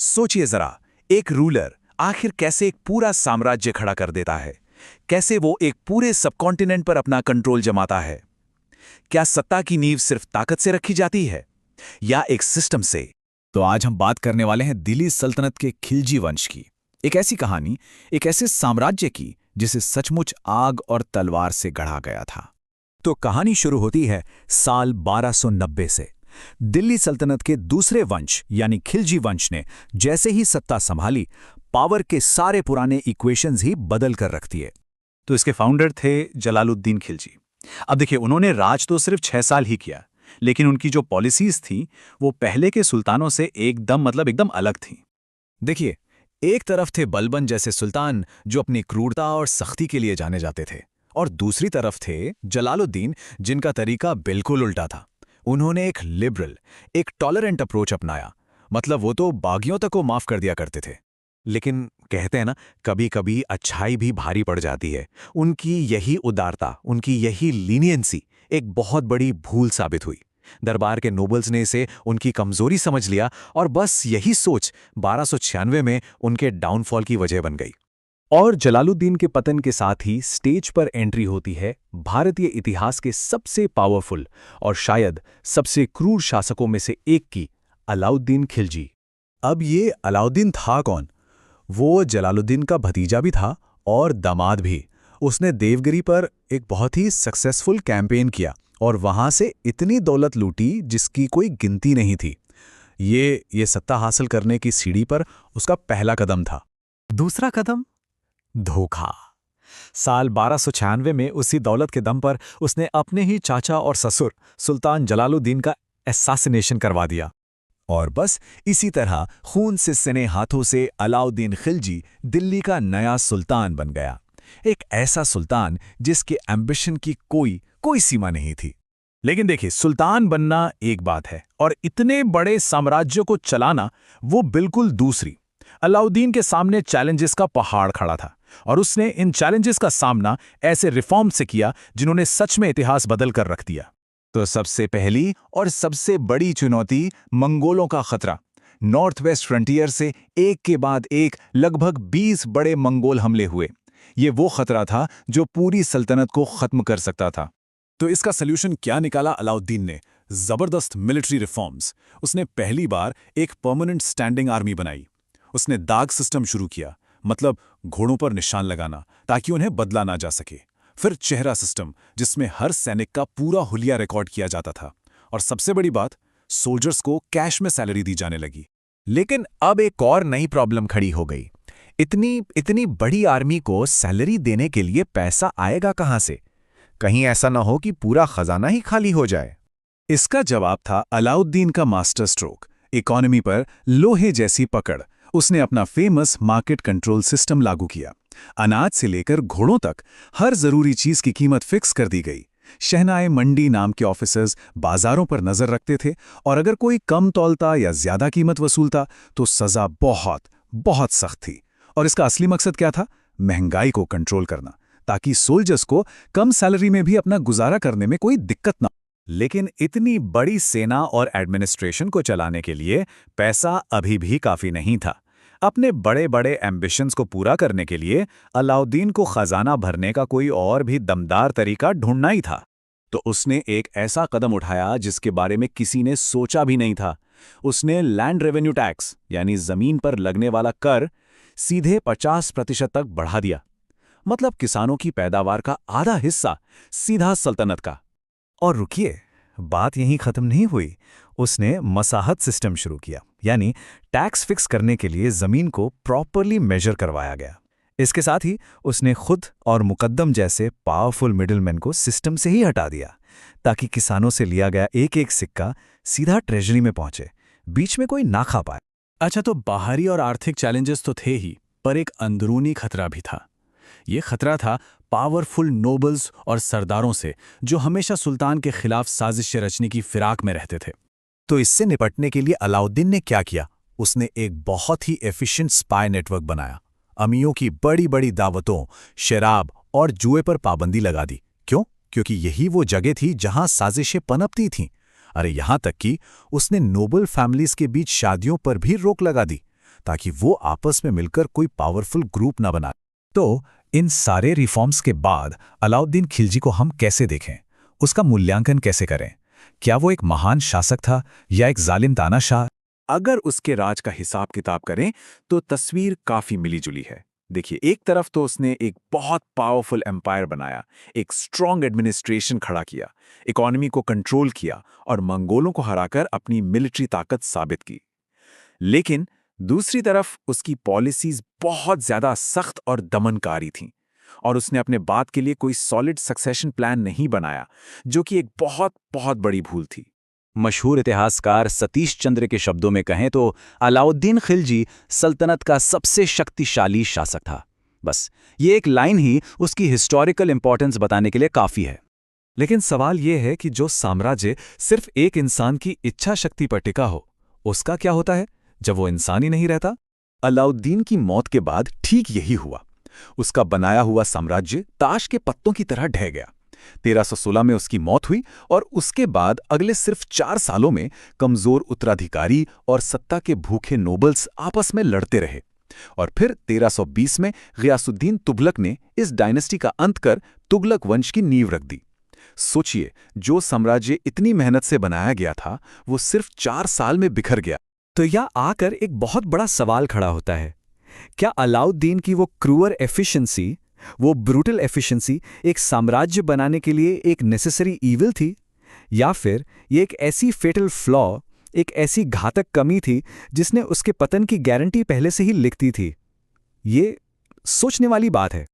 सोचिए जरा, एक रूलर आखिर कैसे एक पूरा साम्राज्य खड़ा कर देता है। कैसे वो एक पूरे सबकॉन्टिनेंट पर अपना कंट्रोल जमाता है। क्या सत्ता की नींव सिर्फ ताकत से रखी जाती है या एक सिस्टम से? तो आज हम बात करने वाले हैं दिल्ली सल्तनत के खिलजी वंश की। एक ऐसी कहानी, एक ऐसे साम्राज्य की जिसे सचमुच आग और तलवार से गढ़ा गया था। तो कहानी शुरू होती है साल 1290 से। दिल्ली सल्तनत के दूसरे वंश यानी खिलजी वंश ने जैसे ही सत्ता संभाली, पावर के सारे पुराने इक्वेशंस ही बदल कर रख दिए। तो इसके फाउंडर थे जलालुद्दीन खिलजी। अब देखिए, उन्होंने राज तो सिर्फ 6 साल ही किया, लेकिन उनकी जो पॉलिसीज थी वो पहले के सुल्तानों से एकदम अलग थी। देखिए, एक तरफ थे बलबन जैसे सुल्तान जो अपनी क्रूरता और सख्ती के लिए जाने जाते थे, और दूसरी तरफ थे जलालुद्दीन जिनका तरीका बिल्कुल उल्टा था। उन्होंने एक लिबरल, एक टॉलरेंट अप्रोच अपनाया। मतलब वो तो बागियों तक को माफ कर दिया करते थे। लेकिन कहते हैं ना, कभी कभी अच्छाई भी भारी पड़ जाती है। उनकी यही उदारता, उनकी यही लीनियंसी एक बहुत बड़ी भूल साबित हुई। दरबार के नोबल्स ने इसे उनकी कमजोरी समझ लिया और बस यही सोच 1296 में उनके डाउनफॉल की वजह बन गई। और जलालुद्दीन के पतन के साथ ही स्टेज पर एंट्री होती है भारतीय इतिहास के सबसे पावरफुल और शायद सबसे क्रूर शासकों में से एक की, अलाउद्दीन खिलजी। अब ये अलाउद्दीन था कौन? वो जलालुद्दीन का भतीजा भी था और दामाद भी। उसने देवगिरी पर एक बहुत ही सक्सेसफुल कैंपेन किया और वहां से इतनी दौलत लूटी जिसकी कोई गिनती नहीं थी। ये सत्ता हासिल करने की सीढ़ी पर उसका पहला कदम था। दूसरा कदम, धोखा। साल 1296 में उसी दौलत के दम पर उसने अपने ही चाचा और ससुर सुल्तान जलालुद्दीन का असैसिनेशन करवा दिया। और बस इसी तरह खून से सने हाथों से अलाउद्दीन खिलजी दिल्ली का नया सुल्तान बन गया। एक ऐसा सुल्तान जिसके एम्बिशन की कोई सीमा नहीं थी। लेकिन देखिए, सुल्तान बनना एक बात है और इतने बड़े साम्राज्य को चलाना वो बिल्कुल दूसरी। अलाउद्दीन के सामने चैलेंजेस का पहाड़ खड़ा था और उसने इन चैलेंजेस का सामना ऐसे रिफॉर्म से किया जिन्होंने सच में इतिहास बदल कर रख दिया। तो सबसे पहली और सबसे बड़ी चुनौती, मंगोलों का खतरा। नॉर्थ वेस्ट फ्रंटियर से एक के बाद एक लगभग 20 बड़े मंगोल हमले हुए। ये वो खतरा था जो पूरी सल्तनत को खत्म कर सकता था। तो इसका सल्यूशन क्या निकाला अलाउद्दीन ने? जबरदस्त मिलिट्री रिफॉर्म्स। उसने पहली बार एक परमानेंट स्टैंडिंग आर्मी बनाई। उसने दाग सिस्टम शुरू किया, मतलब घोड़ों पर निशान लगाना ताकि उन्हें बदला ना जा सके। फिर चेहरा सिस्टम, जिसमें हर सैनिक का पूरा हुलिया रिकॉर्ड किया जाता था। और सबसे बड़ी बात, सोल्जर्स को कैश में सैलरी दी जाने लगी। लेकिन अब एक और नई प्रॉब्लम खड़ी हो गई। इतनी बड़ी आर्मी को सैलरी देने के लिए पैसा आएगा कहां से? कहीं ऐसा ना हो कि पूरा खजाना ही खाली हो जाए। इसका जवाब था अलाउद्दीन का मास्टर स्ट्रोक, इकोनॉमी पर लोहे जैसी पकड़। उसने अपना फेमस मार्केट कंट्रोल सिस्टम लागू किया। अनाज से लेकर घोड़ों तक हर जरूरी चीज की कीमत फिक्स कर दी गई। शहनाई मंडी नाम के ऑफिसर्स बाजारों पर नजर रखते थे और अगर कोई कम तौलता या ज्यादा कीमत वसूलता तो सजा बहुत सख्त थी। और इसका असली मकसद क्या था? महंगाई को कंट्रोल करना, ताकि सोल्जर्स को कम सैलरी में भी अपना गुजारा करने में कोई दिक्कत ना। लेकिन इतनी बड़ी सेना और एडमिनिस्ट्रेशन को चलाने के लिए पैसा अभी भी काफी नहीं था। अपने बड़े बड़े एम्बिशंस को पूरा करने के लिए अलाउद्दीन को खजाना भरने का कोई और भी दमदार तरीका ढूंढना ही था। तो उसने एक ऐसा कदम उठाया जिसके बारे में किसी ने सोचा भी नहीं था। उसने लैंड रेवेन्यू टैक्स यानी जमीन पर लगने वाला कर सीधे 50% तक बढ़ा दिया। मतलब किसानों की पैदावार का आधा हिस्सा सीधा सल्तनत का। और रुकिए, बात यहीं खत्म नहीं हुई। उसने मसाहत सिस्टम शुरू किया, यानी टैक्स फिक्स करने के लिए जमीन को प्रॉपरली मेजर करवाया गया। इसके साथ ही उसने खुद और मुकद्दम जैसे पावरफुल मिडिलमैन को सिस्टम से ही हटा दिया, ताकि किसानों से लिया गया एक एक सिक्का सीधा ट्रेजरी में पहुंचे, बीच में कोई ना खा पाए। अच्छा, तो बाहरी और आर्थिक चैलेंजेस तो थे ही, पर एक अंदरूनी खतरा भी था। ये खतरा था पावरफुल नोबल्स और सरदारों से, जो हमेशा सुल्तान के खिलाफ साजिशें रचने की फिराक में रहते थे। तो इससे निपटने के लिए अलाउद्दीन ने क्या किया? उसने एक बहुत ही एफिशिएंट स्पाई नेटवर्क बनाया। अमीरों की बड़ी बड़ी दावतों, शराब और जुए पर पाबंदी लगा दी। क्यों? क्योंकि यही वो जगह थी जहां साजिशें पनपती थीं। अरे यहां तक कि उसने नोबल फैमिलीज के बीच शादियों पर भी रोक लगा दी। ताकि वो आपस में मिलकर कोई पावरफुल ग्रुप ना बना। तो इन सारे रिफॉर्म्स के बाद अलाउद्दीन खिलजी को हम कैसे देखें, उसका मूल्यांकन कैसे करें? क्या वो एक महान शासक था या एक जालिम तानाशाह? अगर उसके राज का हिसाब किताब करें तो तस्वीर काफी मिली-जुली है। देखिए, एक तरफ तो उसने एक बहुत पावरफुल एम्पायर बनाया, एक स्ट्रॉन्ग एडमिनिस्ट्रेशन खड़ा किया, इकोनॉमी को कंट्रोल किया और मंगोलों को हराकर अपनी मिलिट्री ताकत साबित की। लेकिन दूसरी तरफ उसकी पॉलिसीज बहुत ज्यादा सख्त और दमनकारी थीं और उसने अपने बाद के लिए कोई सॉलिड सक्सेशन प्लान नहीं बनाया, जो कि एक बहुत बहुत बड़ी भूल थी। मशहूर इतिहासकार सतीश चंद्र के शब्दों में कहें तो अलाउद्दीन खिलजी सल्तनत का सबसे शक्तिशाली शासक था। बस ये एक लाइन ही उसकी हिस्टोरिकल इंपॉर्टेंस बताने के लिए काफी है। लेकिन सवाल यह है कि जो साम्राज्य सिर्फ एक इंसान की इच्छा शक्ति पर टिका हो, उसका क्या होता है जब वो इंसान ही नहीं रहता? अलाउद्दीन की मौत के बाद ठीक यही हुआ। उसका बनाया हुआ साम्राज्य ताश के पत्तों की तरह ढह गया। 1316 में उसकी मौत हुई और उसके बाद अगले सिर्फ 4 सालों में कमजोर उत्तराधिकारी और सत्ता के भूखे नोबल्स आपस में लड़ते रहे। और फिर 1320 में गियासुद्दीन तुगलक ने इस डायनेस्टी का अंत कर तुगलक वंश की नींव रख दी। सोचिए, जो साम्राज्य इतनी मेहनत से बनाया गया था, वो सिर्फ 4 साल में बिखर गया। तो यह आकर एक बहुत बड़ा सवाल खड़ा होता है, क्या अलाउद्दीन की वो क्रूअर एफिशिएंसी, वो ब्रूटल एफिशिएंसी एक साम्राज्य बनाने के लिए एक नेसेसरी ईविल थी, या फिर ये एक ऐसी फेटल फ्लॉ, एक ऐसी घातक कमी थी जिसने उसके पतन की गारंटी पहले से ही लिख दी थी? ये सोचने वाली बात है।